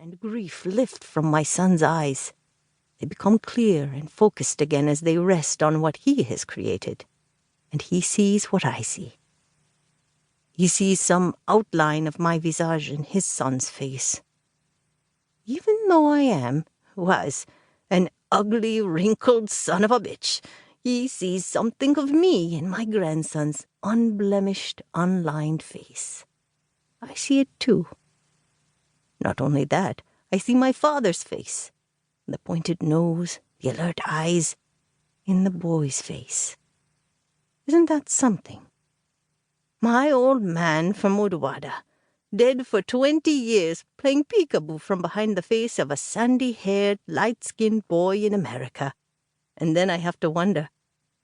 and grief lift from my son's eyes. They become clear and focused again as they rest on what he has created, and he sees what I see. He sees some outline of my visage in his son's face. Even though I was, an ugly, wrinkled son of a bitch, he sees something of me in my grandson's unblemished, unlined face. I see it too. Not only that, I see my father's face, the pointed nose, the alert eyes, in the boy's face. Isn't that something? My old man from Udwada, dead for 20 years, playing peekaboo from behind the face of a sandy-haired, light-skinned boy in America. And then I have to wonder,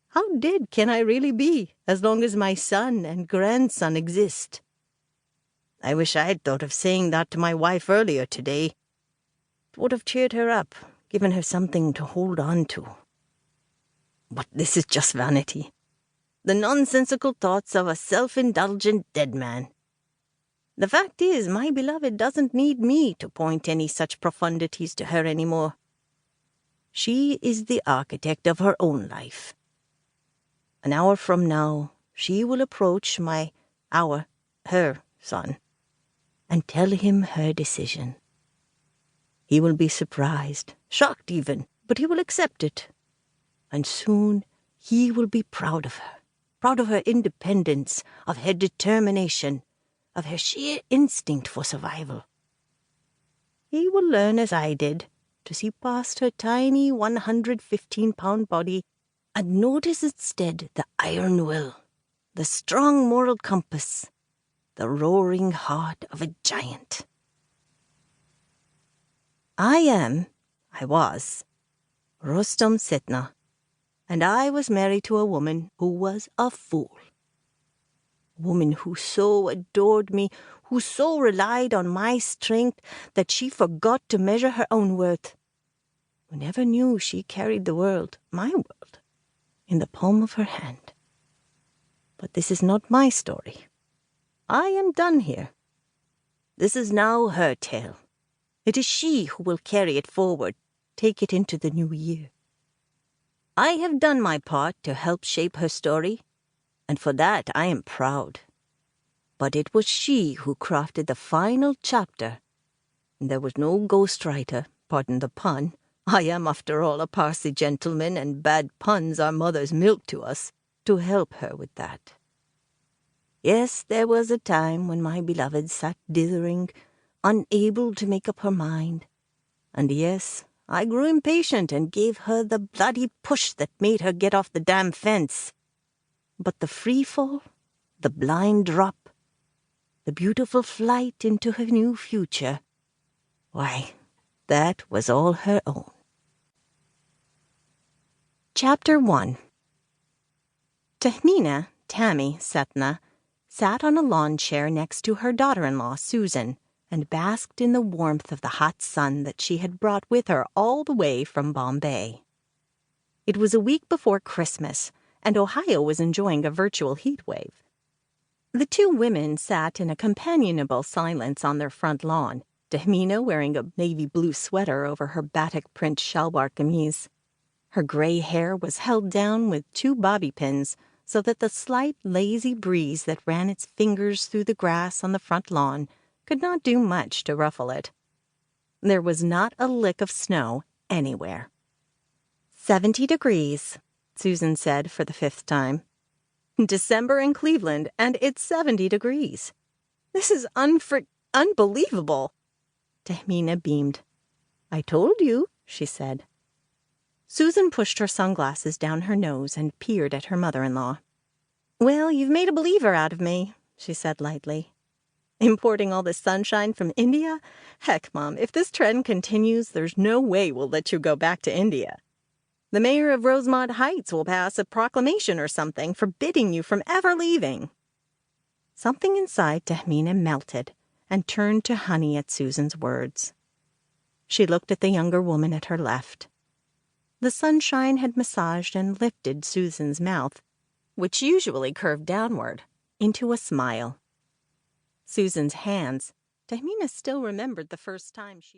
how dead can I really be as long as my son and grandson exist? I wish I had thought of saying that to my wife earlier today. It would have cheered her up, given her something to hold on to. But this is just vanity. The nonsensical thoughts of a self-indulgent dead man. The fact is, my beloved doesn't need me to point any such profundities to her anymore. She is the architect of her own life. An hour from now, she will approach her son, and tell him her decision. He will be surprised, shocked even, but he will accept it. And soon he will be proud of her independence, of her determination, of her sheer instinct for survival. He will learn, as I did, to see past her tiny 115-pound body and notice instead the iron will, the strong moral compass, the roaring heart of a giant. I was, Rustom Sethna, and I was married to a woman who was a fool. A woman who so adored me, who so relied on my strength that she forgot to measure her own worth, who never knew she carried the world, my world, in the palm of her hand. But this is not my story. I am done here. This is now her tale. It is she who will carry it forward, take it into the new year. I have done my part to help shape her story, and for that I am proud. But it was she who crafted the final chapter, and there was no ghostwriter, pardon the pun. I am, after all, a Parsi gentleman, and bad puns are mother's milk to us, to help her with that. Yes, there was a time when my beloved sat dithering, unable to make up her mind. And yes, I grew impatient and gave her the bloody push that made her get off the damn fence. But the free fall, the blind drop, the beautiful flight into her new future, why, that was all her own. Chapter 1. Tehmina Sethna sat on a lawn chair next to her daughter-in-law, Susan, and basked in the warmth of the hot sun that she had brought with her all the way from Bombay. It was a week before Christmas, and Ohio was enjoying a virtual heat wave. The two women sat in a companionable silence on their front lawn, Tehmina wearing a navy blue sweater over her batik print shalwar kameez. Her gray hair was held down with 2 bobby pins so that the slight, lazy breeze that ran its fingers through the grass on the front lawn could not do much to ruffle it. There was not a lick of snow anywhere. 70 degrees, Susan said for the 5th time. December in Cleveland, and it's 70 degrees. This is unbelievable. Tehmina beamed. I told you, she said. Susan pushed her sunglasses down her nose and peered at her mother-in-law. Well, you've made a believer out of me, she said lightly. Importing all this sunshine from India? Heck, Mom, if this trend continues, there's no way we'll let you go back to India. The mayor of Rosemont Heights will pass a proclamation or something forbidding you from ever leaving. Something inside Tehmina melted and turned to honey at Susan's words. She looked at the younger woman at her left. The sunshine had massaged and lifted Susan's mouth, which usually curved downward, into a smile. Susan's hands, Tehmina still remembered the first time she...